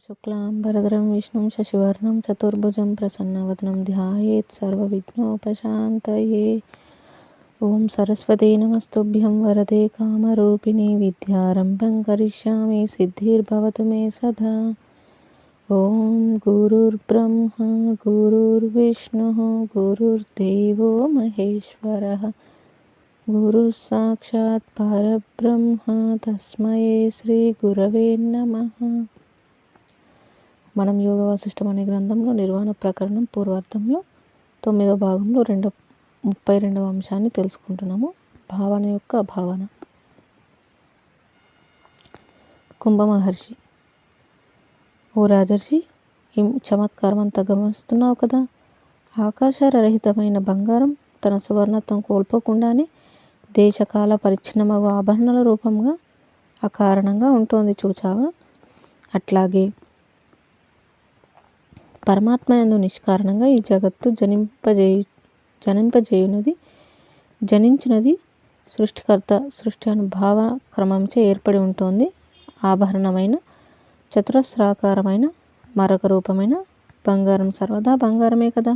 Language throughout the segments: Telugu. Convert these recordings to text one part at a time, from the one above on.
शुक्लांबरधरं विष्णुं शशिवर्णं चतुर्भुजं प्रसन्नवदनं ध्यायेत् सर्वविघ्नोपशान्तये। ॐ सरस्वती नमस्तुभ्यं वरदे कामरूपिणी विद्यारम्भं करिष्यामि सिद्धिर्भवतु मे सदा। ॐ गुरुर्ब्रह्मा गुरुर्विष्णुः गुरुर्देवो महेश्वरः गुरुः साक्षात् परब्रह्म तस्मै శ్రీ గురవే నమః। మనం యోగ వాసిష్టం అనే గ్రంథంలో నిర్వాణ ప్రకరణం పూర్వార్థంలో 9వ భాగంలో 32వ అంశాన్ని తెలుసుకుంటున్నాము. భావన యొక్క అభావన. కుంభ మహర్షి: ఓ రాజర్షి, ఈ చమత్కారం అంతా గమనిస్తున్నావు కదా. ఆకాశరహితమైన బంగారం తన సువర్ణత్వం కోల్పోకుండానే దేశకాల పరిచ్ఛిన్నమగు ఆభరణాల రూపంగా అకారణంగా ఉంటుంది చూచావా. అట్లాగే పరమాత్మ యందు నిష్కారణంగా ఈ జగత్తు జనించినది సృష్టికర్త సృష్టి అనుభావ క్రమంచే ఏర్పడి ఉంటుంది. ఆభరణమైన చతురస్రాకారమైన మరొక రూపమైన బంగారం సర్వదా బంగారమే కదా.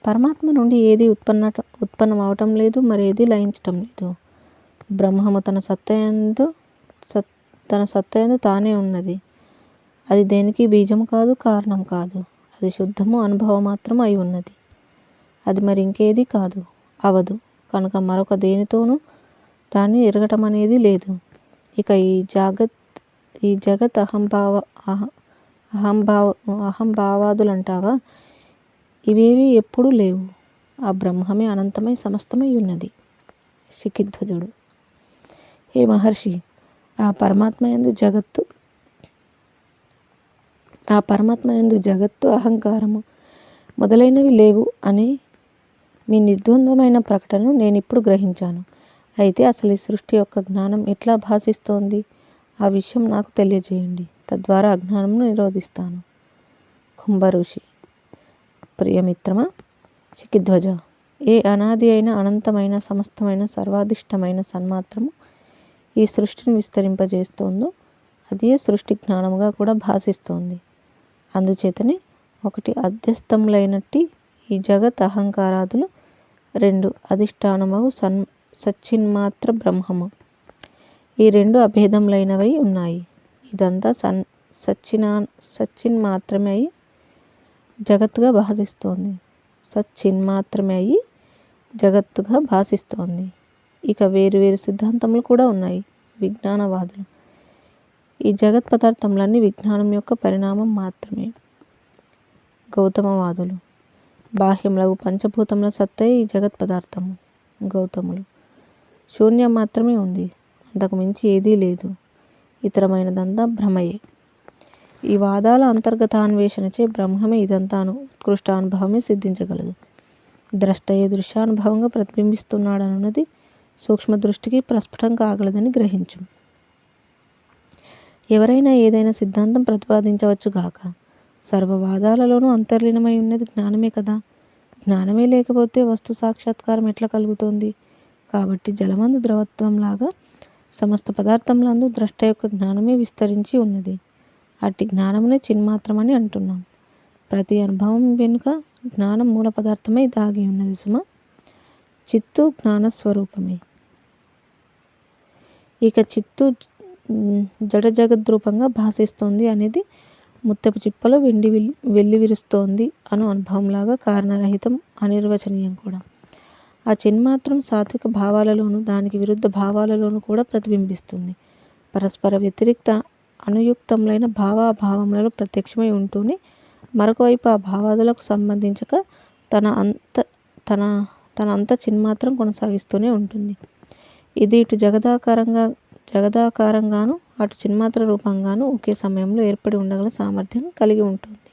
పరమాత్మ నుండి ఏది ఉత్పన్నం అవటం లేదు, మరేది లయించటం లేదు. బ్రహ్మము తన సత్తయందు తానే ఉన్నది. అది దేనికి బీజం కాదు, కారణం కాదు. అది శుద్ధము అనుభవం మాత్రం అయి ఉన్నది. అది మరి ఇంకేది కాదు, అవదు. కనుక మరొక దేనితోనూ దాన్ని ఎరగటం అనేది లేదు. ఇక ఈ జగత్ అహంభావాదులంటావా, ఇవేవి ఎప్పుడూ లేవు. ఆ బ్రహ్మమే అనంతమై సమస్తమై ఉన్నది. శిఖిధ్వజుడు: హే మహర్షి, ఆ పరమాత్మయందు జగత్తు అహంకారము మొదలైనవి లేవు అనే మీ నిర్ద్వంద్వమైన ప్రకటనను నేనిప్పుడు గ్రహించాను. అయితే అసలు ఈ సృష్టి యొక్క జ్ఞానం ఎట్లా భాషిస్తోంది, ఆ విషయం నాకు తెలియజేయండి. తద్వారా అజ్ఞానమును నిరోధిస్తాను. కుంభ ఋషి: ప్రియమిత్రమా శిఖిధ్వజ, ఏ అనాది అయిన అనంతమైన సమస్తమైన సర్వాధిష్టమైన సన్మాత్రము ఈ సృష్టిని విస్తరింపజేస్తోందో అదే సృష్టి జ్ఞానముగా కూడా భాషిస్తోంది. అందుచేతనే ఒకటి అధ్యస్థములైనట్టి ఈ జగత్ అహంకారాదులు, రెండు అధిష్టానమగు సచ్చిన్మాత్ర బ్రహ్మము, ఈ రెండు అభేదములైనవై ఉన్నాయి. ఇదంతా సచ్చిన్మాత్రమే అయి జగత్తుగా భాషిస్తోంది. సచ్చిన్మాత్రమే అయి జగత్తుగా భాషిస్తోంది. ఇక వేరు వేరు సిద్ధాంతములు కూడా ఉన్నాయి. విజ్ఞానవాదులు: ఈ జగత్ పదార్థములన్నీ విజ్ఞానం యొక్క పరిణామం మాత్రమే. గౌతమవాదులు: బాహ్యములగు పంచభూతముల సత్తే ఈ జగత్ పదార్థము. గౌతములు: శూన్యం మాత్రమే ఉంది, అంతకు మించి ఏదీ లేదు. ఇతరమైనదంతా భ్రమయే. ఈ వాదాల అంతర్గతాన్వేషణచే బ్రహ్మమే ఇదంతా ఉత్కృష్టానుభవమే సిద్ధించగలదు. ద్రష్టయే దృశ్యానుభవంగా ప్రతిబింబిస్తున్నాడనున్నది సూక్ష్మ దృష్టికి ప్రస్ఫుటం కాగలదని గ్రహించు. ఎవరైనా ఏదైనా సిద్ధాంతం ప్రతిపాదించవచ్చుగాక. సర్వవాదాలలోనూ అంతర్లీనమై ఉన్నది జ్ఞానమే కదా. జ్ఞానమే లేకపోతే వస్తు సాక్షాత్కారం ఎట్లా కలుగుతోంది? కాబట్టి జలమందు ద్రవత్వంలాగా సమస్త పదార్థములందు ద్రష్ట యొక్క జ్ఞానమే విస్తరించి ఉన్నది. అట్టి జ్ఞానమునే చిన్మాత్రమని అంటున్నాం. ప్రతి అనుభవం వెనుక జ్ఞానం మూల పదార్థమై దాగి ఉన్నది సుమ. చిత్తు జ్ఞానస్వరూపమే. ఇక చిత్తు జడ జగద్రూపంగా భాషిస్తోంది అనేది ముత్యపు చిప్పలో వెళ్లి విరుస్తోంది అను అనుభవంలాగా కారణరహితం, అనిర్వచనీయం కూడా. ఆ చిన్మాత్రం సాత్విక భావాలలోనూ దానికి విరుద్ధ భావాలలోనూ కూడా ప్రతిబింబిస్తుంది. పరస్పర వ్యతిరిక్త అనుయుక్తములైన భావాభావములలో ప్రత్యక్షమై ఉంటూనే మరొక వైపు ఆ భావాదులకు సంబంధించక తన అంత చిన్మాత్రం కొనసాగిస్తూనే ఉంటుంది. ఇది ఇటు జగదాకారంగాను అటు చిన్మాత్ర రూపంగాను ఒకే సమయంలో ఏర్పడి ఉండగల సామర్థ్యం కలిగి ఉంటుంది.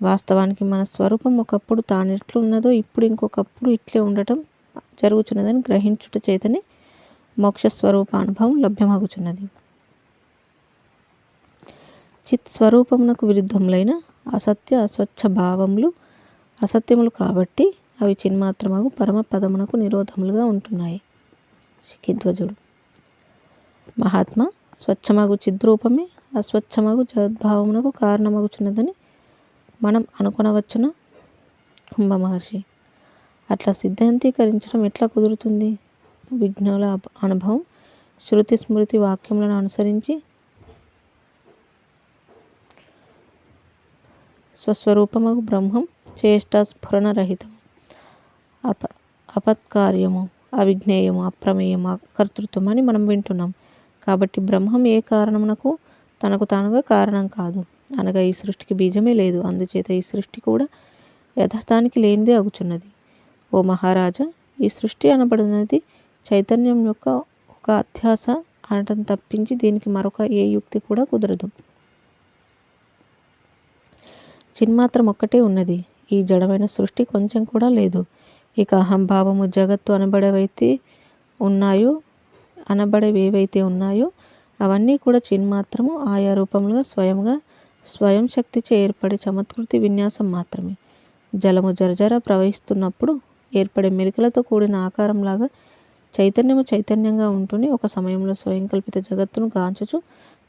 వాస్తవానికి మన స్వరూపం ఒకప్పుడు తానెట్లున్నదో ఇప్పుడు ఇంకొకప్పుడు ఇట్లే ఉండటం జరుగుచున్నదని గ్రహించుట చేతనే మోక్షస్వరూప అనుభవం లభ్యమగుచున్నది. చిత్ స్వరూపమునకు విరుద్ధములైన అసత్య అస్వచ్ఛ భావములు అసత్యములు కాబట్టి అవి చిన్మాత్రమగు పరమ పదమునకు నిరోధములుగా ఉంటున్నాయి. శిఖిధ్వజుడు: మహాత్మ, స్వచ్ఛమగు చిద్రూపమే అస్వచ్ఛమగు జగద్భావమునకు కారణమగుచున్నదని మనం అనుకొనవచ్చున కుంభ మహర్షి. అట్లా సిద్ధాంతీకరించడం ఎట్లా కుదురుతుంది? విజ్ఞుల అనుభవం, శృతి స్మృతి వాక్యములను అనుసరించి స్వస్వరూపమగు బ్రహ్మం చేష్ట స్ఫురణ రహితం, అపత్కార్యము, అవిజ్ఞేయము, అప్రమేయము, అకర్తృత్వం అని మనం వింటున్నాం. కాబట్టి బ్రహ్మం ఏ కారణమునకు తనకు తానుగా కారణం కాదు, అనగా ఈ సృష్టికి బీజమే లేదు. అందుచేత ఈ సృష్టి కూడా యథార్థానికి లేనిదే అగుచున్నది. ఓ మహారాజా, ఈ సృష్టి అనబడినది చైతన్యం యొక్క ఒక అధ్యాస అనటం తప్పించి దీనికి మరొక ఏ యుక్తి కూడా కుదరదు. చిన్మాత్రం ఒక్కటే ఉన్నది. ఈ జడమైన సృష్టి కొంచెం కూడా లేదు. ఇక అహంభావము, జగత్తు అనబడేవేవైతే ఉన్నాయో అవన్నీ కూడా చిన్మాత్రము, ఆయా రూపములుగా స్వయం శక్తిచే ఏర్పడే చమత్కృతి విన్యాసం మాత్రమే. జలము జరజర ప్రవహిస్తున్నప్పుడు ఏర్పడే మెలికలతో కూడిన ఆకారంలాగా చైతన్యము చైతన్యంగా ఉంటూనే ఒక సమయంలో స్వయం కల్పిత జగత్తును గాంచుచు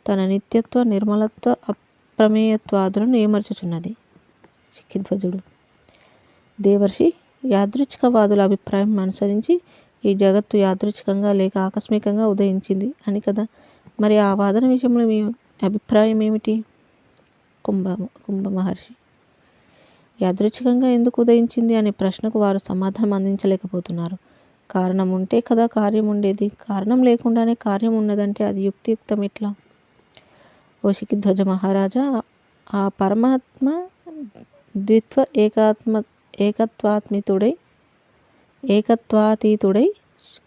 తన నిత్యత్వ, నిర్మలత్వ, అప్రమేయత్వాదులను ఏమర్చుచున్నది. శిఖిధ్వజుడు: దేవర్షి, యాదృచ్ఛికవాదుల అభిప్రాయం అనుసరించి ఈ జగత్తు యాదృచ్ఛికంగా లేక ఆకస్మికంగా ఉదయించింది అని కదా. మరి ఆ వాదన విషయంలో మీ అభిప్రాయం ఏమిటి? కుంభ మహర్షి: యాదృచ్ఛికంగా ఎందుకు ఉదయించింది అనే ప్రశ్నకు వారు సమాధానం అందించలేకపోతున్నారు. కారణం ఉంటే కదా కార్యం ఉండేది. కారణం లేకుండానే కార్యం ఉన్నదంటే అది యుక్తియుక్తం ఎట్లా? ఓ శిఖిధ్వజ మహారాజా, ఆ పరమాత్మ ద్విత్వ ఏకత్వాతీతుడై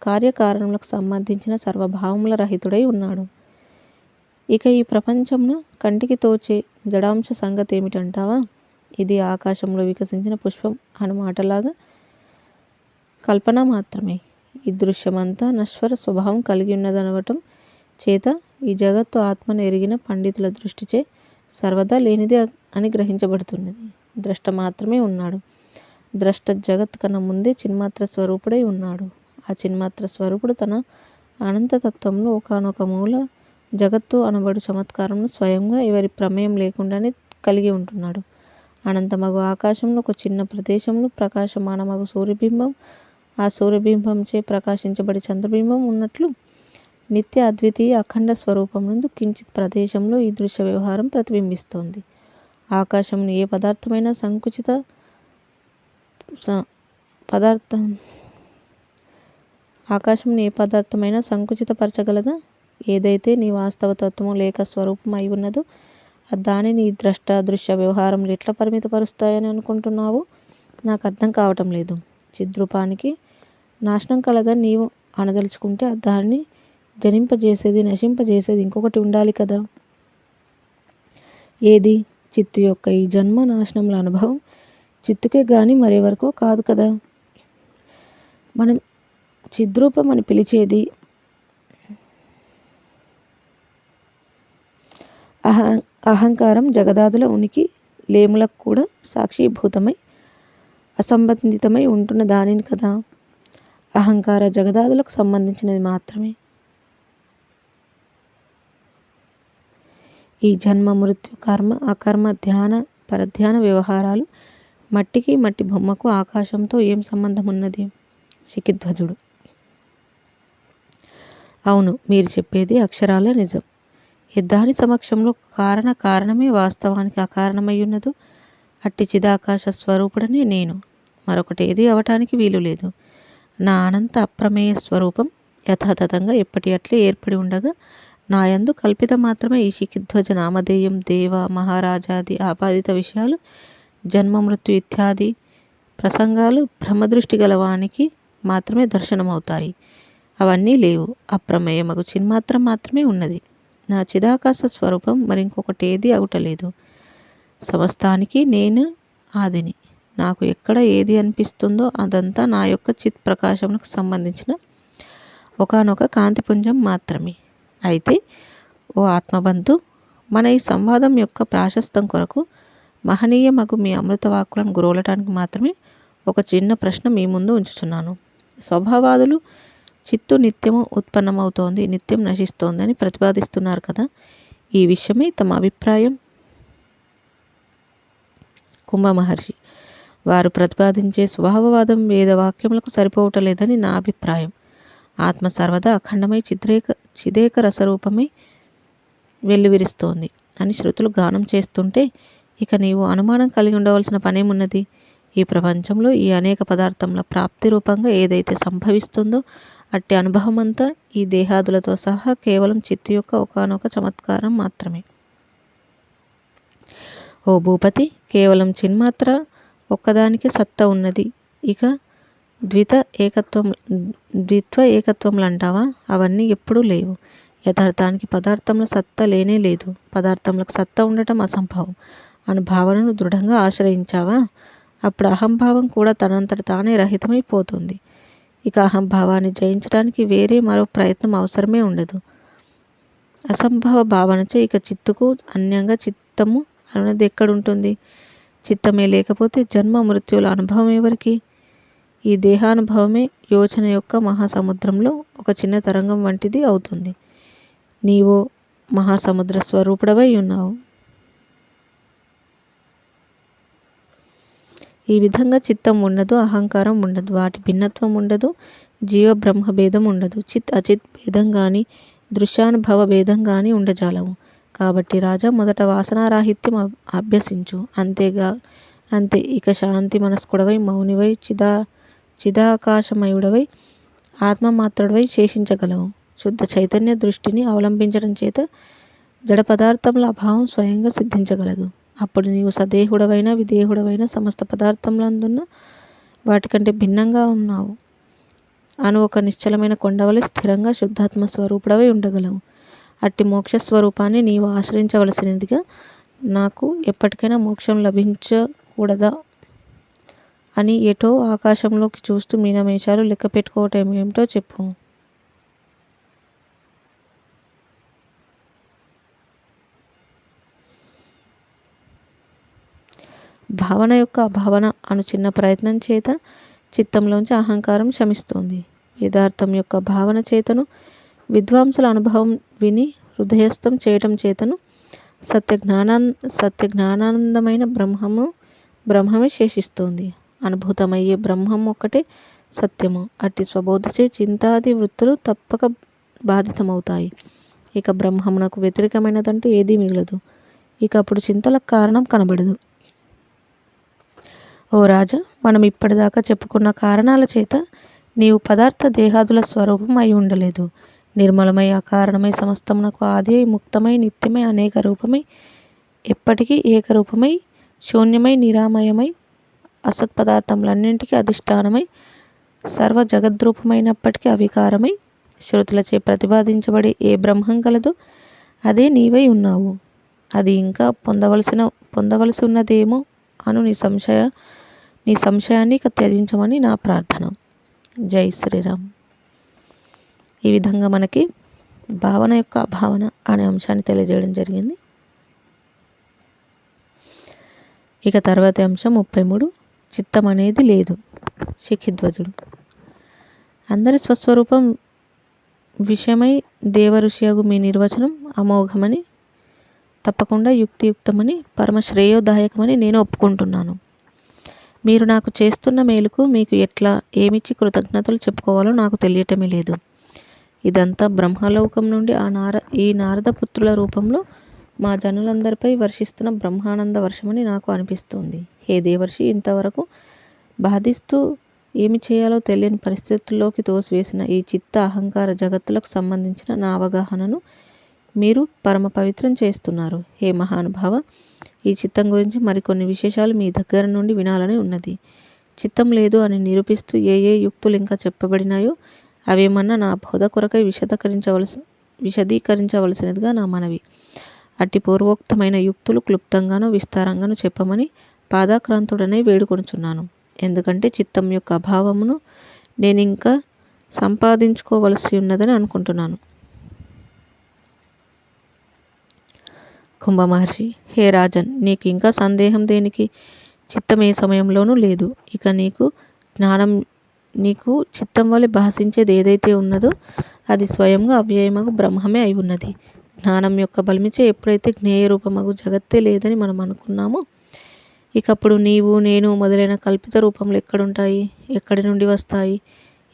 కార్యకారణములకు సంబంధించిన సర్వభావముల రహితుడై ఉన్నాడు. ఇక ఈ ప్రపంచంను కంటికి తోచే జడాంశ సంగతి ఏమిటంటావా? ఇది ఆకాశంలో వికసించిన పుష్పం అను మాటలాగా కల్పన మాత్రమే. ఈ దృశ్యమంతా నశ్వర స్వభావం కలిగి ఉన్నదనవటం చేత ఈ జగత్తు ఆత్మను ఎరిగిన పండితుల దృష్టిచే సర్వదా లేనిదే అని గ్రహించబడుతున్నది. ద్రష్ట మాత్రమే ఉన్నాడు. ద్రష్ట జగత్ కన్నా ముందే చిన్మాత్ర స్వరూపుడై ఉన్నాడు. ఆ చిన్మాత్ర స్వరూపుడు తన అనంతతత్వంలో ఒకానొక మూల జగత్తు అనబడు చమత్కారంను స్వయంగా ఎవరి ప్రమేయం లేకుండానే కలిగి ఉంటున్నాడు. అనంతమగు ఆకాశంలో ఒక చిన్న ప్రదేశంలో ప్రకాశమానమగు సూర్యబింబం, ఆ సూర్యబింబంచే ప్రకాశించబడి చంద్రబింబం ఉన్నట్లు నిత్య అద్వితీయ అఖండ స్వరూపం నందు కించిత్ ప్రదేశంలో ఈ దృశ్య వ్యవహారం ప్రతిబింబిస్తోంది. ఆకాశంను ఏ పదార్థమైనా సంకుచితపరచగలదా? ఏదైతే నీ వాస్తవ తత్వము లేక స్వరూపం అయి ఉన్నదో దానిని ఈ ద్రష్ట దృశ్య వ్యవహారములు ఎట్లా పరిమితపరుస్తాయని అనుకుంటున్నావో నాకు అర్థం కావటం లేదు. చిద్రూపానికి నాశనం కలదని నీవు అనదలుచుకుంటే దాన్ని జనింపజేసేది, నశింపజేసేది ఇంకొకటి ఉండాలి కదా. ఏది? చిత్తు యొక్క ఈ జన్మ నాశనముల అనుభవం చిత్తుకే గాని మరెవరికో కాదు కదా. మనం చిద్రూపం అని పిలిచేది అహంకారం జగదాదుల ఉనికి లేములకు కూడా సాక్షిభూతమై అసంబంధితమై ఉంటున్న దానిని కదా. అహంకార జగదాదులకు సంబంధించినది మాత్రమే. ఈ జన్మ, మృత్యు, కర్మ, అకర్మ, ధ్యాన, పరధ్యాన వ్యవహారాలు మట్టికి, మట్టి బొమ్మకు, ఆకాశంతో ఏం సంబంధం ఉన్నది? శిఖిధ్వజుడు: అవును, మీరు చెప్పేది అక్షరాల నిజం. దాని సమక్షంలో కారణమే వాస్తవానికి అకారణమై ఉన్నదో అట్టి చిదాకాశ స్వరూపుడనే నేను. మరొకటేది అవటానికి వీలు లేదు. నా అనంత అప్రమేయ స్వరూపం యథాతథంగా ఎప్పటి అట్లే ఏర్పడి ఉండగా నాయందు కల్పిత మాత్రమే ఈ శిఖిధ్వజ నామధేయం, దేవ, మహారాజాది ఆపాదిత విషయాలు, జన్మ, మృత్యు ఇత్యాది ప్రసంగాలు భ్రమదృష్టి గలవానికి మాత్రమే దర్శనమవుతాయి. అవన్నీ లేవు. అప్రమేయమగు చిన్మాత్రం మాత్రమే ఉన్నది. నా చిదాకాశ స్వరూపం మరింకొకటేది అవుటలేదు. సమస్తానికి నేను ఆదిని. నాకు ఎక్కడ ఏది అనిపిస్తుందో అదంతా నా యొక్క చిత్ ప్రకాశమునకు సంబంధించిన ఒకానొక కాంతిపుంజం మాత్రమే. అయితే ఓ ఆత్మబంధు, మన ఈ సంవాదం యొక్క ప్రాశస్తం కొరకు మహనీయమగు మీ అమృతవాక్కులను గురవటానికి మాత్రమే ఒక చిన్న ప్రశ్న మీ ముందు ఉంచుచున్నాను. స్వభావాదులు చిత్తు నిత్యము ఉత్పన్నమవుతోంది, నిత్యం నశిస్తోందని ప్రతిపాదిస్తున్నారు కదా. ఈ విషయమై తమ అభిప్రాయం. కుంభ మహర్షి: వారు ప్రతిపాదించే స్వభావవాదం వేదవాక్యములకు సరిపోవటలేదని నా అభిప్రాయం. ఆత్మ సర్వదా అఖండమై చిదేక రసరూపమై వెల్లువిరుస్తోంది అని శృతులు గానం చేస్తుంటే ఇక నీవు అనుమానం కలిగి ఉండవలసిన పనేమున్నది? ఈ ప్రపంచంలో ఈ అనేక పదార్థముల ప్రాప్తి రూపంగా ఏదైతే సంభవిస్తుందో అట్టి అనుభవమంతా ఈ దేహాదులతో సహా కేవలం చిత్తు యొక్క ఒకానొక చమత్కారం మాత్రమే. ఓ భూపతి, కేవలం చిన్మాత్ర ఒక్కదానికి సత్తా ఉన్నది. ఇక ద్విత్వ ఏకత్వములంటావా? అవన్నీ ఎప్పుడూ లేవు. యథార్థానికి పదార్థముల సత్తా లేనే లేదు. పదార్థములకు సత్తా ఉండటం అసంభవం అను భావనను దృఢంగా ఆశ్రయించావా? అప్పుడు అహంభావం కూడా తనంతట తానే రహితమైపోతుంది. ఇక అహంభావాన్ని జయించడానికి వేరే మరో ప్రయత్నం అవసరమే ఉండదు. అసంభవ భావనచే ఇక చిత్తుకు అన్యంగా చిత్తము అన్నది ఎక్కడుంటుంది? చిత్తమే లేకపోతే జన్మ మృత్యువుల అనుభవం ఎవరికి? ఈ దేహానుభవమే యోచన యొక్క మహాసముద్రంలో ఒక చిన్న తరంగం వంటిది అవుతుంది. నీవో మహాసముద్ర స్వరూపుడవై ఉన్నావు. ఈ విధంగా చిత్తం ఉండదు, అహంకారం ఉండదు, వాటి భిన్నత్వం ఉండదు, జీవ బ్రహ్మ భేదం ఉండదు, చిత్ అచిత్ భేదం గాని దృశ్యానుభవ భేదం గాని ఉండజాలవు. కాబట్టి రాజా, మొదట వాసనారాహిత్యం అభ్యసించు. అంతే. ఇక శాంతి మనస్కుడవై మౌనివై చిదాకాశమయుడవై ఆత్మమాత్రుడవై శేషించగలవు. శుద్ధ చైతన్య దృష్టిని అవలంబించడం చేత జడ పదార్థముల అభావం స్వయంగా సిద్ధించగలదు. అప్పుడు నీవు సదేహుడవైన విదేహుడవైన సమస్త పదార్థములందున్న వాటికంటే భిన్నంగా ఉన్నావు అను ఒక నిశ్చలమైన కొండవలె స్థిరంగా శుద్ధాత్మ స్వరూపుడవై ఉండగలవు. అట్టి మోక్ష స్వరూపాన్ని నీవు ఆశ్రయించవలసినదిగా. నాకు ఎప్పటికైనా మోక్షం లభించకూడదా అని ఎటో ఆకాశంలోకి చూస్తూ మీనమేషాలు లెక్క పెట్టుకోవటం ఏమిటో చెప్పు. భావన యొక్క అభావన అను చిన్న ప్రయత్నం చేత చిత్తంలోంచి అహంకారం శమిస్తుంది. వేదార్థం యొక్క భావన చేతను విద్వాంసుల అనుభవం విని హృదయస్థం చేయటం చేతను సత్య జ్ఞానానందమైన బ్రహ్మమే శేషిస్తుంది. అనుభూతమయ్యే బ్రహ్మం ఒక్కటే సత్యము. అట్టి స్వబోధచే చింతాది వృత్తులు తప్పక బాధితమవుతాయి. ఇక బ్రహ్మమునకు వ్యతిరేకమైనదంటూ ఏదీ మిగలదు. ఇక అప్పుడు చింతలకు కారణం కనబడదు. ఓ రాజా, మనం ఇప్పటిదాకా చెప్పుకున్న కారణాల చేత నీవు పదార్థ దేహాదుల స్వరూపం అయి ఉండలేదు. నిర్మలమై అకారణమై సమస్తమునకు ఆది ముక్తమై నిత్యమై అనేక రూపమై ఎప్పటికీ ఏకరూపమై శూన్యమై నిరామయమై అసత్పదార్థములన్నింటికీ అధిష్టానమై సర్వ జగద్రూపమైనప్పటికీ అవికారమై శృతులచే ప్రతిపాదించబడే ఏ బ్రహ్మం కలదో అదే నీవై ఉన్నావు. అది ఇంకా పొందవలసి ఉన్నదేమో అను నీ సంశయాన్ని ఇక త్యజించమని నా ప్రార్థన. జై శ్రీరామ్. ఈ విధంగా మనకి భావన యొక్క అభావన అనే అంశాన్ని తెలియజేయడం జరిగింది. ఇక తర్వాతి అంశం 33. చిత్తం అనేది లేదు. శిఖిధ్వజుడు: అందరి స్వస్వరూపం విషయమై దేవఋషియగు మీ నిర్వచనం అమోఘమని, తప్పకుండా యుక్తియుక్తమని, పరమ శ్రేయోదాయకమని నేను ఒప్పుకుంటున్నాను. మీరు నాకు చేస్తున్న మేలుకు మీకు ఏమిచ్చి కృతజ్ఞతలు చెప్పుకోవాలో నాకు తెలియటమే లేదు. ఇదంతా బ్రహ్మలోకం నుండి ఈ నారదపుత్రుల రూపంలో మా జనులందరిపై వర్షిస్తున్న బ్రహ్మానంద వర్షమని నాకు అనిపిస్తుంది. హే దేవర్షి, ఇంతవరకు బాధిస్తూ ఏమి చేయాలో తెలియని పరిస్థితుల్లోకి తోసివేసిన ఈ చిత్త అహంకార జగత్తులకు సంబంధించిన నా అవగాహనను మీరు పరమ పవిత్రం చేస్తున్నారు. హే మహానుభావ, ఈ చిత్తం గురించి మరికొన్ని విశేషాలు మీ దగ్గర నుండి వినాలని ఉన్నది. చిత్తం లేదు అని నిరూపిస్తూ ఏ యుక్తులు ఇంకా చెప్పబడినాయో అవేమన్నా నా బోధ కొరకై విశదీకరించవలసినదిగా నా మనవి. అట్టి పూర్వోక్తమైన యుక్తులు క్లుప్తంగానూ విస్తారంగానూ చెప్పమని పాదాక్రాంతుడనే వేడుకొనుచున్నాను. ఎందుకంటే చిత్తం యొక్క అభావమును నేను ఇంకా సంపాదించుకోవలసి ఉన్నదని అనుకుంటున్నాను. కుంభమహర్షి: హే రాజన్, నీకు ఇంకా సందేహం దేనికి? చిత్తం ఏ సమయంలోనూ లేదు. ఇక నీకు చిత్తం వలె భాషించేది ఏదైతే ఉన్నదో అది స్వయంగా అవ్యయమగు బ్రహ్మమే అయి ఉన్నది. జ్ఞానం యొక్క బలమిచే ఎప్పుడైతే జ్ఞేయ రూపమగు జగత్తే లేదని మనం అనుకున్నామో, ఇకప్పుడు నీవు నేను మొదలైన కల్పిత రూపములు ఎక్కడుంటాయి, ఎక్కడి నుండి వస్తాయి?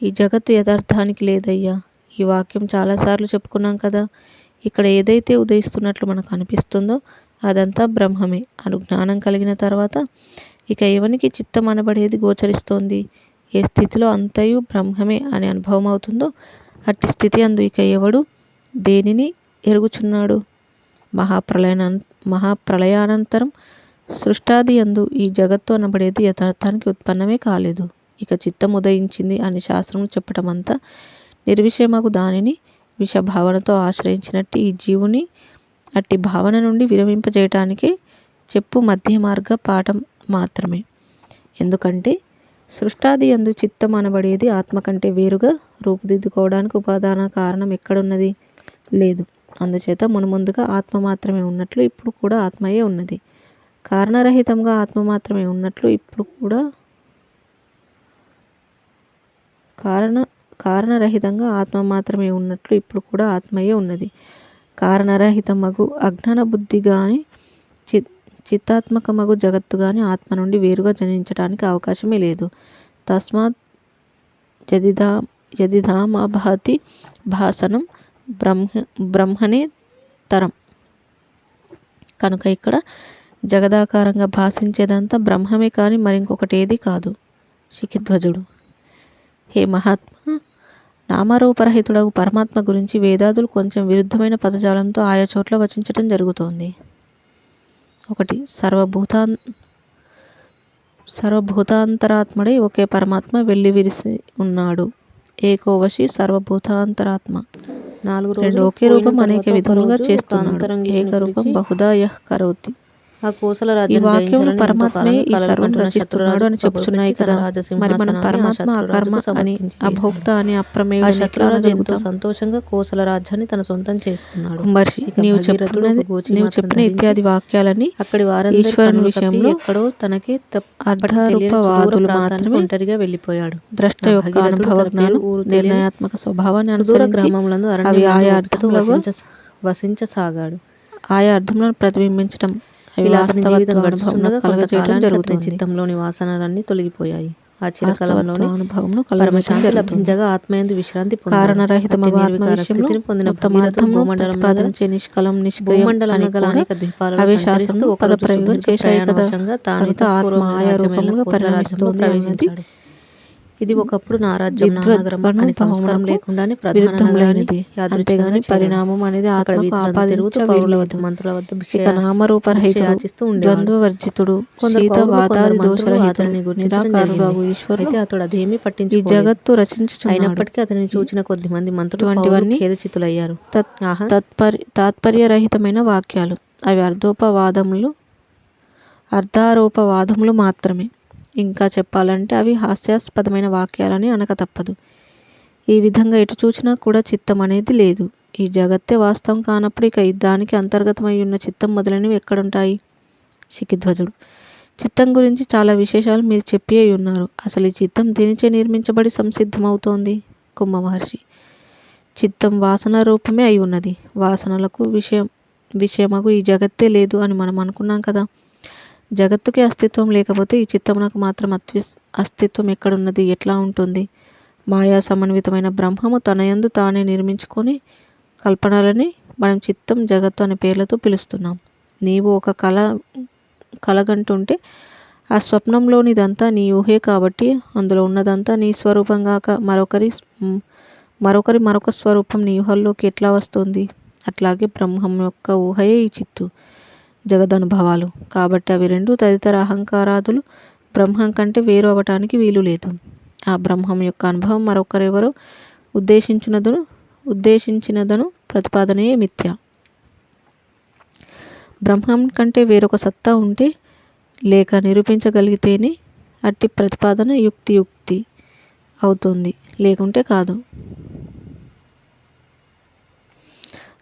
ఈ జగత్తు యథార్థానికి లేదయ్యా. ఈ వాక్యం చాలాసార్లు చెప్పుకున్నాం కదా. ఇక్కడ ఏదైతే ఉదయిస్తున్నట్లు మనకు అనిపిస్తుందో అదంతా బ్రహ్మమే అను జ్ఞానం కలిగిన తర్వాత ఇక ఎవనికి చిత్తం అనబడేది గోచరిస్తోంది? ఏ స్థితిలో అంతయు బ్రహ్మమే అని అనుభవం అవుతుందో అట్టి స్థితి అందు ఇక ఎవడు దేనిని ఎరుగుచున్నాడు? మహాప్రళయానంతరం సృష్టాది యందు ఈ జగత్తు అనబడేది యథార్థానికి ఉత్పన్నమే కాలేదు. ఇక చిత్తం ఉదయించింది అని శాస్త్రము చెప్పటం అంతా నిర్విషయమగు దానిని విషభావనతో ఆశ్రయించినట్టు ఈ జీవుని అట్టి భావన నుండి విరమింపజేయటానికే చెప్పు మధ్య మార్గ పాఠం మాత్రమే. ఎందుకంటే సృష్టాది యందు చిత్తం అనబడేది ఆత్మ కంటే వేరుగా రూపుదిద్దుకోవడానికి ఉపాదాన కారణం ఎక్కడున్నది? లేదు. అందుచేత మునుముందుగా ఆత్మ మాత్రమే ఉన్నట్లు ఇప్పుడు కూడా ఆత్మయే ఉన్నది. కారణరహితంగా ఆత్మ మాత్రమే ఉన్నట్లు ఇప్పుడు కూడా కారణరహితంగా ఆత్మ మాత్రమే ఉన్నట్లు ఇప్పుడు కూడా ఆత్మయే ఉన్నది. కారణరహితమగు అజ్ఞాన బుద్ధి గాని చిత్తాత్మకమగు జగత్తు గాని ఆత్మ నుండి వేరుగా జనించటానికి అవకాశమే లేదు. తస్మాత్ యదిదామభాతి భాసనం బ్రహ్మనే తరం. కనుక ఇక్కడ జగదాకారంగా భాషించేదంతా బ్రహ్మమే కాని మరింకొకటి ఏది కాదు. శిఖిధ్వజుడు: హే మహాత్మా, నామరూపరహితుడగు పరమాత్మ గురించి వేదాదులు కొంచెం విరుద్ధమైన పదజాలంతో ఆయా చోట్ల వచించటం జరుగుతోంది. 1. సర్వభూతాంతరాత్ముడై ఒకే పరమాత్మ వెల్లివిరిసి ఉన్నాడు. ఏకోవశి సర్వభూతాంతరాత్మ. 2. ఒకే రూపం అనేక విధములుగా చేస్తున్నాడు. ఏకరూపం బహుదా యః కరోతి. ఈ వాక్యములు పరమాత్మే ఈ సర్వం రచిస్తున్నాడు అని చెప్పుచున్నాయి కదా. మరి మనం పరమాత్మ అకర్మ అని, అభోక్త అని, అప్రమేయుడు ఎట్లా అనగలుగుతాం? సంతోషంగా కోసల రాజ్యాన్ని తన సొంతం చేసుకున్నాడు. కుంభర్షి: నీవు చెప్పిన ఇత్యాది వాక్యాలని అక్కడి ఈశ్వరుని విషయంలో ఎక్కడో తనకి అర్ధారూపవాదులు మాత్రమే ఒంటరిగా వెళ్ళిపోయాడు. ద్రష్ట యొక్క అనుభవ జ్ఞానం నిర్ణయాత్మక స్వభావాన్ని అనుసరించి అవి ఆయా అర్థములలో వసించసాగాడు. ఆయా అర్థములను ప్రతిబింబించటం చిత్తంలోని వాసనలన్నీ తొలగిపోయాయి. ఆ చిరకాలంలోని పరమశాంతి లభించగా ఆత్మయందు విశ్రాంతి కారణరహితమగు ఆత్మ విషయంలో పొందిన భూమండలంచే నిష్కలం నిష్క్రియం అనేక ద్వీపాలలో సంచరిస్తూ పద ప్రయోగం చేశాయి కదా. తరువాత ఆత్మ ఆయా రూపములుగా పరిణమిస్తోంది అన్నది ఇది ఒకప్పుడు నా రాజ్యం నా నగరం అని సంస్కారం లేకుండానే ప్రధానమైనది. అంతేగాని పరిణామం అనేది ఆత్మకు ఆపాదించే పౌరుల వద్ద మంత్రుల వద్ద ఇక నామరూపరహితుడు ద్వంద్వవర్జితుడు శీత వాతాది దోషరహితుడు నిరాకారుడు ఈశ్వరుడు అతడు అదేమీ పట్టించి ఈ జగత్తు రచించుచున్నాడు. అయినప్పటికీ అతనిని చూచిన కొద్ది మంది మంత్రులు వంటివన్నీ ఖేదచిత్తులయ్యారు. తాత్పర్యరహితమైన వాక్యాలు అవి అర్ధారోపవాదములు మాత్రమే. ఇంకా చెప్పాలంటే అవి హాస్యాస్పదమైన వాక్యాలని అనక తప్పదు. ఈ విధంగా ఎటు చూచినా కూడా చిత్తం అనేది లేదు. ఈ జగత్తే వాస్తవం కానప్పుడు ఇక దానికి అంతర్గతమై ఉన్న చిత్తం మొదలైనవి ఎక్కడుంటాయి? శిఖిధ్వజుడు: చిత్తం గురించి చాలా విశేషాలు మీరు చెప్పి ఉన్నారు. అసలు ఈ చిత్తం దేనిచే నిర్మించబడి సంసిద్ధమవుతోంది? కుంభ మహర్షి: చిత్తం వాసన రూపమే అయి ఉన్నది. వాసనలకు విషయమగు ఈ జగత్తే లేదు అని మనం అనుకున్నాం కదా. జగత్తుకి అస్తిత్వం లేకపోతే ఈ చిత్తమునకు మాత్రం అస్తిత్వం ఎక్కడున్నది, ఎట్లా ఉంటుంది? మాయా సమన్వితమైన బ్రహ్మము తనయందు తానే నిర్మించుకొని కల్పనలని మనం చిత్తం, జగత్తు అనే పేర్లతో పిలుస్తున్నాం. నీవు ఒక కలగంటుంటే ఆ స్వప్నంలోనిదంతా నీ ఊహే కాబట్టి అందులో ఉన్నదంతా నీ స్వరూపంగాక మరొక స్వరూపం నీ ఊహల్లోకి ఎట్లా వస్తుంది? అట్లాగే బ్రహ్మం యొక్క ఊహయే ఈ చిత్తు, జగదనుభవాలు. కాబట్టి అవి రెండు తదితర అహంకారాదులు బ్రహ్మం కంటే వేరు అవటానికి వీలు లేదు. ఆ బ్రహ్మం యొక్క అనుభవం మరొకరెవరో ఉద్దేశించినదను ప్రతిపాదనయే మిథ్య. బ్రహ్మం కంటే వేరొక సత్తా ఉంటే లేక నిరూపించగలిగితేనే అట్టి ప్రతిపాదన యుక్తి అవుతుంది, లేకుంటే కాదు.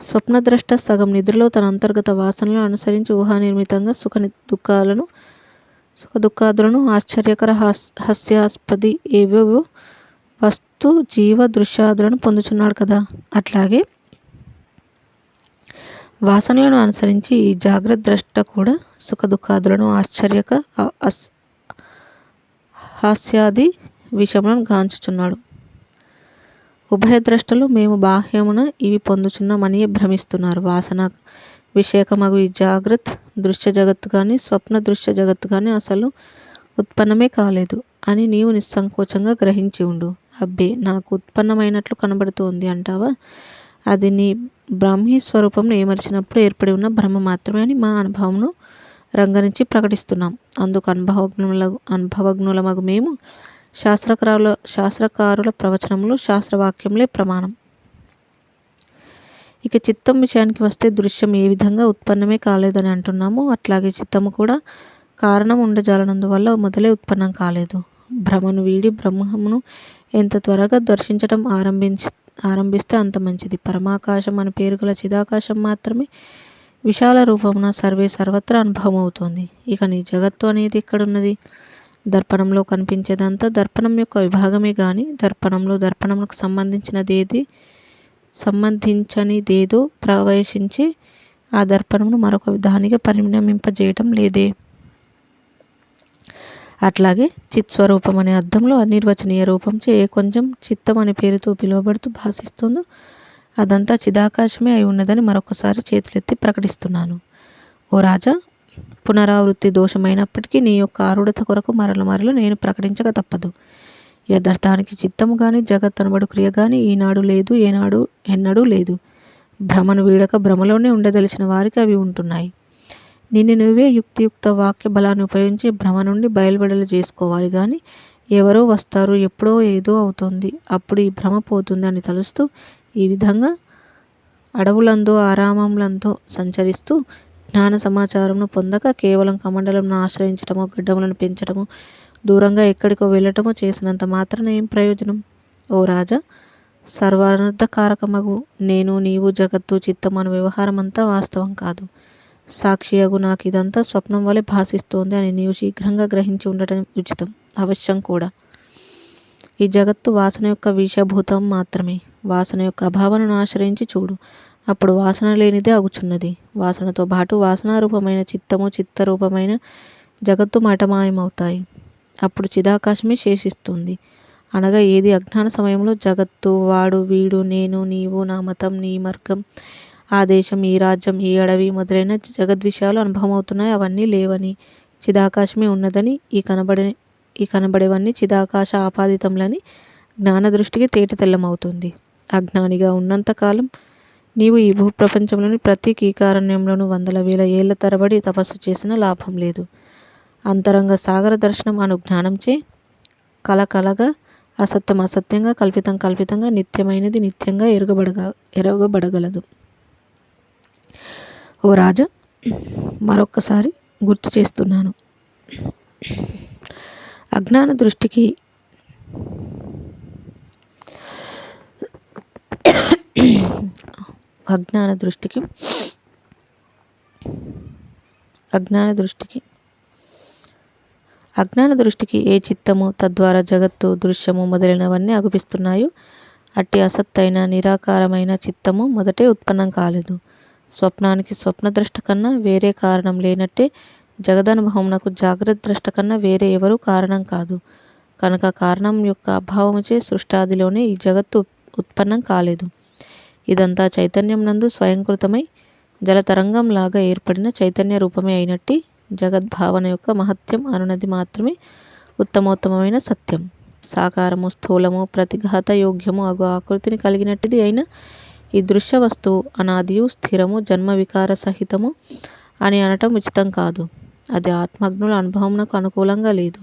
స్వప్నద్రష్ట సగం నిద్రలో తన అంతర్గత వాసనలను అనుసరించి ఊహానిర్మితంగా సుఖ దుఃఖాదులను ఆశ్చర్యకర హాస్యాస్పది ఏవేవో వస్తు జీవ దృశ్యాదులను పొందుచున్నాడు కదా. అట్లాగే వాసనలను అనుసరించి ఈ జాగ్రత్త ద్రష్ట కూడా సుఖ దుఃఖాదులను ఆశ్చర్యక హాస్యాది విషములను గాంచుచున్నాడు. ఉభయద్రష్టలు మేము బాహ్యమున ఇవి పొందుచున్నామని భ్రమిస్తున్నారు. వాసన విషయకమగు ఈ జాగ్రత్త దృశ్య జగత్తు కానీ స్వప్న దృశ్య జగత్తు కానీ అసలు ఉత్పన్నమే కాలేదు అని నీవు నిస్సంకోచంగా గ్రహించి ఉండు. అబ్బే, నాకు ఉత్పన్నమైనట్లు కనబడుతోంది అంటావా? అది నీ బ్రాహ్మీ స్వరూపం ఏమర్చినప్పుడు ఏర్పడి ఉన్న భ్రమ మాత్రమే అని మా అనుభవంను రంగరించి ప్రకటిస్తున్నాం. అందుకు అనుభవజ్ఞులమగు మేము శాస్త్రకారుల ప్రవచనములు శాస్త్రవాక్యములే ప్రమాణం. ఇక చిత్తం విషయానికి వస్తే దృశ్యం ఏ విధంగా ఉత్పన్నమే కాలేదని అంటున్నామో అట్లాగే చిత్తము కూడా కారణం ఉండజాలనందువల్ల మొదలే ఉత్పన్నం కాలేదు. భ్రమను వీడి బ్రహ్మమును ఎంత త్వరగా దర్శించటం ఆరంభిస్తే అంత మంచిది. పరమాకాశం అని పేరు గల చిదాకాశం మాత్రమే విశాల రూపమున సర్వత్రా అనుభవం అవుతోంది. ఇక నీ జగత్తు అనేది ఎక్కడున్నది? దర్పణంలో కనిపించేదంతా దర్పణం యొక్క విభాగమే గాని దర్పణంలో దర్పణములకు సంబంధించనిదేదో ప్రవేశించి ఆ దర్పణమును మరొక దానిగా పరిణమింపజేయటం లేదే. అట్లాగే చిత్స్వరూపం అనే అర్థంలో అనిర్వచనీయ రూపంచే ఏ కొంచెం చిత్తం అనే పేరుతో పిలువబడుతూ భాషిస్తుందో అదంతా చిదాకాశమే అయి ఉన్నదని మరొకసారి చేతులెత్తి ప్రకటిస్తున్నాను. ఓ రాజా, పునరావృత్తి దోషమైనప్పటికీ నీ యొక్క ఆరుఢత కొరకు మరల నేను ప్రకటించక తప్పదు. యథార్థానికి చిత్తము గాని జగత్ అనబడు క్రియ గాని ఈనాడు లేదు, ఎన్నడూ లేదు. భ్రమను వీడక భ్రమలోనే ఉండదలిచిన వారికి అవి ఉంటున్నాయి. నిన్ను నువ్వే యుక్తియుక్త వాక్య బలాన్ని ఉపయోగించి భ్రమ నుండి బయలువెడలు చేసుకోవాలి గాని ఎవరో వస్తారు, ఎప్పుడో ఏదో అవుతోంది, అప్పుడు ఈ భ్రమ పోతుంది అని తలుస్తూ ఈ విధంగా అడవులందో ఆరామములందో సంచరిస్తూ జ్ఞాన సమాచారమును పొందక కేవలం కమండలంను ఆశ్రయించటమో గడ్డములను పెంచటమో దూరంగా ఎక్కడికో వెళ్ళటమో చేసినంత మాత్రాన ఏం ప్రయోజనం? ఓ రాజా, సర్వానర్థకారకమగు నేను నీవు జగత్తు చిత్తమను వ్యవహారమంతా వాస్తవం కాదు. సాక్షియగు నాకు ఇదంతా స్వప్నం వలె భాషిస్తోంది అని నీవు శీఘ్రంగా గ్రహించి ఉండటం ఉచితం, అవశ్యం కూడా. ఈ జగత్తు వాసన యొక్క విషభూతం మాత్రమే. వాసన యొక్క అభావనను ఆశ్రయించి చూడు, అప్పుడు వాసన లేనిదే అగుచున్నది. వాసనతో పాటు వాసనారూపమైన చిత్తము చిత్తరూపమైన జగత్తు మటమాయమవుతాయి. అప్పుడు చిదాకాశమే శేషిస్తుంది. అనగా ఏది అజ్ఞాన సమయంలో జగత్తు, వాడు, వీడు, నేను, నీవు, నా మతం, నీ మార్గం, ఆ దేశం, ఈ రాజ్యం, ఈ అడవి మొదలైన జగద్విషయాలు అనుభవమవుతున్నాయి, అవన్నీ లేవని చిదాకాశమే ఉన్నదని ఈ కనబడేవన్నీ చిదాకాశ ఆపాదితములని జ్ఞాన దృష్టికి తేట తెల్లమవుతుంది. అజ్ఞానిగా ఉన్నంతకాలం నీవు ఈ భూప్రపంచంలోని ప్రతి కీకారణ్యంలోనూ వందల వేల ఏళ్ల తరబడి తపస్సు చేసిన లాభం లేదు. అంతరంగ సాగర దర్శనం అను జ్ఞానంచే కలగా అసత్యం అసత్యంగా కల్పితం కల్పితంగా నిత్యమైనది నిత్యంగా ఎరగబడగలదు. ఓ రాజా, మరొక్కసారి గుర్తు చేస్తున్నాను, అజ్ఞాన దృష్టికి ఏ చిత్తము తద్వారా జగత్తు దృశ్యము మొదలైనవన్నీ అగుపిస్తున్నాయో అట్టి అసత్తైన నిరాకారమైన చిత్తము మొదటే ఉత్పన్నం కాలేదు. స్వప్నానికి స్వప్నద్రష్ట కన్నా వేరే కారణం లేనట్టే జగదనుభవమునకు జాగ్రత్త ద్రష్ట కన్నా వేరే ఎవరూ కారణం కాదు. కనుక కారణం యొక్క అభావముచే సృష్టాదిలోనే ఈ జగత్తు ఉత్పన్నం కాలేదు. ఇదంతా చైతన్యం నందు స్వయంకృతమై జలతరంగంలాగా ఏర్పడిన చైతన్య రూపమే అయినట్టి జగద్భావన యొక్క మహత్యం అనునది మాత్రమే ఉత్తమోత్తమైన సత్యం. సాకారము, స్థూలము, ప్రతిఘాత యోగ్యము అగు ఆకృతిని కలిగినట్టిది అయిన ఈ దృశ్య వస్తువు అనాదియు స్థిరము జన్మ వికార సహితము అని అనటం ఉచితం కాదు. అది ఆత్మజ్ఞుల అనుభవమునకు అనుకూలంగా లేదు.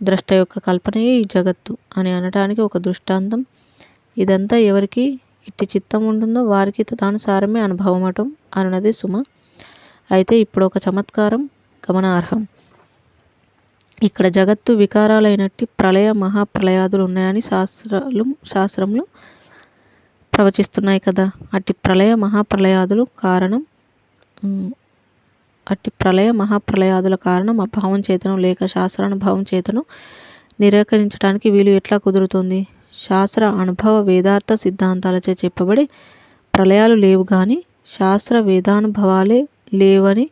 ద్రష్ట యొక్క కల్పనయే ఈ జగత్తు అని అనటానికి ఒక దృష్టాంతం. ఇదంతా ఎవరికి ఇట్టి చిత్తం ఉంటుందో వారికి తదనుసారమే అనుభవమటం అనున్నది సుమ. అయితే ఇప్పుడు ఒక చమత్కారం గమనార్హం. ఇక్కడ జగత్తు వికారాలైనట్టి ప్రళయ మహాప్రళయాదులు ఉన్నాయని శాస్త్రములు ప్రవచిస్తున్నాయి కదా. అట్టి ప్రళయ మహాప్రళయాదుల కారణం అభావం చేతను లేక శాస్త్రానుభవం చేతను నిరాకరించడానికి వీలు ఎట్లా కుదురుతుంది? శాస్త్ర అనుభవ వేదార్థ సిద్ధాంతాలచే చెప్పబడి ప్రళయాలు లేవు గాని శాస్త్ర వేదానుభవాలే లేవని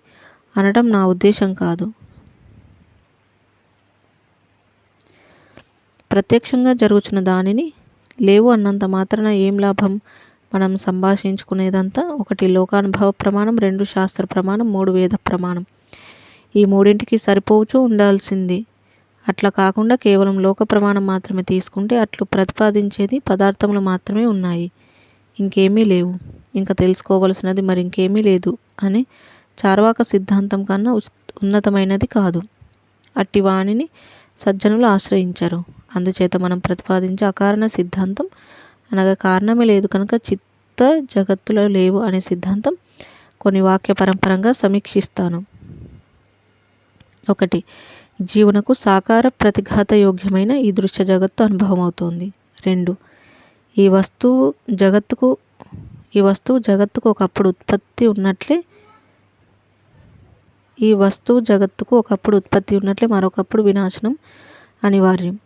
అనడం నా ఉద్దేశం కాదు. ప్రత్యక్షంగా జరుగుతున్న దానిని లేవు అన్నంత మాత్రాన ఏం లాభం? మనం సంభాషించుకునేదంతా 1 లోకానుభవ ప్రమాణం, 2 శాస్త్ర ప్రమాణం, 3 వేద ప్రమాణం. ఈ మూడింటికి సరిపోవచ్చు ఉండాల్సింది. అట్లా కాకుండా కేవలం లోక ప్రమాణం మాత్రమే తీసుకుంటే అట్లు ప్రతిపాదించేది పదార్థములు మాత్రమే ఉన్నాయి, ఇంకేమీ లేవు, ఇంకా తెలుసుకోవలసినది మరింకేమీ లేదు అని చార్వాక సిద్ధాంతం కన్నా ఉన్నతమైనది కాదు. అట్టి వాణిని సజ్జనులు ఆశ్రయించరు. అందుచేత మనం ప్రతిపాదించే అకారణ సిద్ధాంతం అనగా కారణమే లేదు కనుక చిత్త జగత్తులో లేవు అనే సిద్ధాంతం కొన్ని వాక్య పరంపరంగా సమీక్షిస్తాను. 1. జీవునకు సాకార ప్రతిఘాత యోగ్యమైన ఈ దృశ్య జగత్తు అనుభవం అవుతోంది. 2. ఈ వస్తువు జగత్తుకు ఒకప్పుడు ఉత్పత్తి ఉన్నట్లే మరొకప్పుడు వినాశనం అనివార్యం.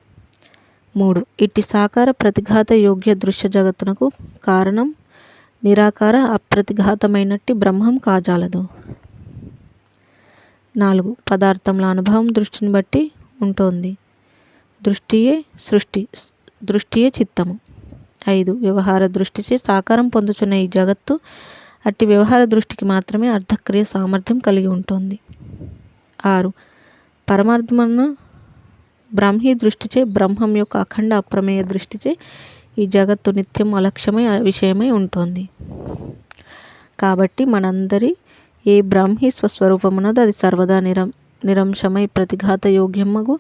3. ఇట్టి సాకార ప్రతిఘాత యోగ్య దృశ్య జగత్తునకు కారణం నిరాకార అప్రతిఘాతమైనట్టి బ్రహ్మం కాజాలదు. 4. పదార్థముల అనుభవం దృష్టిని బట్టి ఉంటుంది. దృష్టియే చిత్తము. 5. వ్యవహార దృష్టిచే సాకారం పొందుచున్న ఈ జగత్తు అట్టి వ్యవహార దృష్టికి మాత్రమే అర్థక్రియ సామర్థ్యం కలిగి ఉంటుంది. 6. పరమార్థమున బ్రాహ్మీ దృష్టిచే, బ్రహ్మం యొక్క అఖండ అప్రమేయ దృష్టిచే ఈ జగత్తు నిత్యం అలక్ష్యమై విషయమై ఉంటుంది. కాబట్టి మనందరి ఏ బ్రాహ్మీ స్వస్వరూపమున్నదో అది సర్వదా నిరంశమై ప్రతిఘాత యోగ్యమగు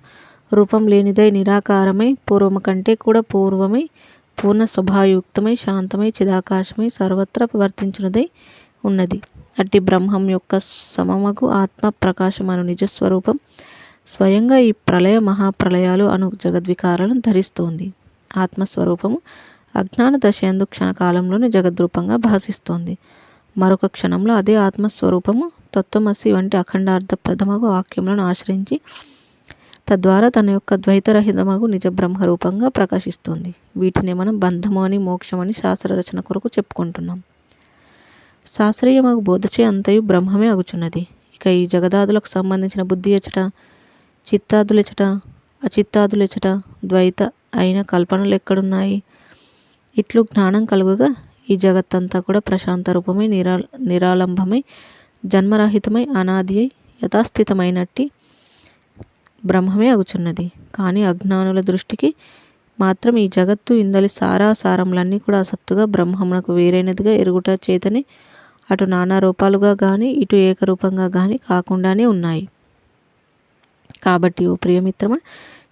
రూపం లేనిదై నిరాకారమై పూర్వము కంటే కూడా పూర్వమై పూర్ణ స్వభావయుక్తమై శాంతమై చిదాకాశమై సర్వత్రా వర్తించున్నదై ఉన్నది. అట్టి బ్రహ్మం యొక్క సమమగు ఆత్మ ప్రకాశమను నిజస్వరూపం స్వయంగా ఈ ప్రళయ మహాప్రళయాలు అను జగద్వికారాలను ధరిస్తోంది. ఆత్మస్వరూపము అజ్ఞాన దశయందు క్షణకాలంలోనే జగద్రూపంగా భాసిస్తోంది. మరొక క్షణంలో అదే ఆత్మస్వరూపము తత్వమసి వంటి అఖండార్థ ప్రథమగు వాక్యములను ఆశ్రయించి తద్వారా తన యొక్క ద్వైతరహితమగు నిజ బ్రహ్మరూపంగా ప్రకాశిస్తుంది. వీటిని మనం బంధము అని, మోక్షం అని శాస్త్ర రచన కొరకు చెప్పుకుంటున్నాం. శాస్త్రీయమగు బోధచే అంతయు బ్రహ్మమే అగుచున్నది. ఇక ఈ జగదాదులకు సంబంధించిన బుద్ధి ఎచట, చిత్తాదులెచట, అచిత్తాదులెచట, ద్వైత అయిన కల్పనలు ఎక్కడున్నాయి? ఇట్లు జ్ఞానం కలుగుగా ఈ జగత్తంతా కూడా ప్రశాంత రూపమై నిరాలంబమై జన్మరహితమై అనాది అయి యథాస్థితమైనట్టి బ్రహ్మమే అగుచున్నది. కానీ అజ్ఞానుల దృష్టికి మాత్రం ఈ జగత్తు ఇందలి సారాసారములన్నీ కూడా అసత్తుగా బ్రహ్మమునకు వేరైనదిగా ఎరుగుట చేతనే అటు నానా రూపాలుగా గాని ఇటు ఏకరూపంగా గాని కాకుండానే ఉన్నాయి. కాబట్టి ఓ ప్రియమిత్రమా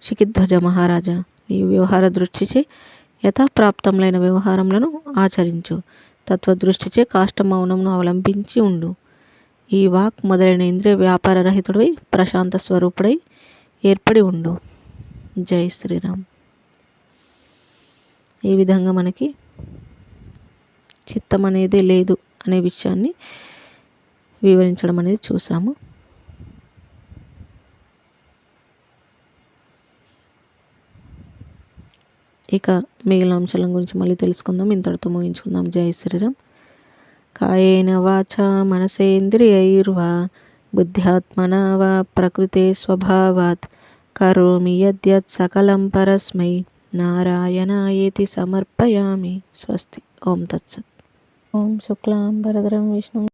శిఖిధ్వజ మహారాజా, నీవు వ్యవహార దృష్టిచే యథాప్రాప్తములైన వ్యవహారములను ఆచరించు. తత్వదృష్టిచే కాష్ట మౌనమును అవలంబించి ఉండు. ఈ వాక్ మొదలైన ఇంద్రియ వ్యాపార రహితుడై ప్రశాంత స్వరూపుడై ఏర్పడి ఉండు. జై శ్రీరామ్. ఈ విధంగా మనకి చిత్తం అనేది లేదు అనే విషయాన్ని వివరించడం అనేది చూసాము. ఇక మిగిలిన అంశాల గురించి మళ్ళీ తెలుసుకుందాం. ఇంతటితో ముగించుకుందాం. జై శ్రీరామ్. కాయేన వాచా మనసేంద్రియైర్వా బుద్ధ్యాత్మనా వా ప్రకృతే స్వభావాత్ కరోమి యద్యత్ సకలం పరస్మై నారాయణాయేతి సమర్పయామి. స్వస్తి. ఓం తత్సత్. ఓం శుక్లాంబరధరం విష్ణుం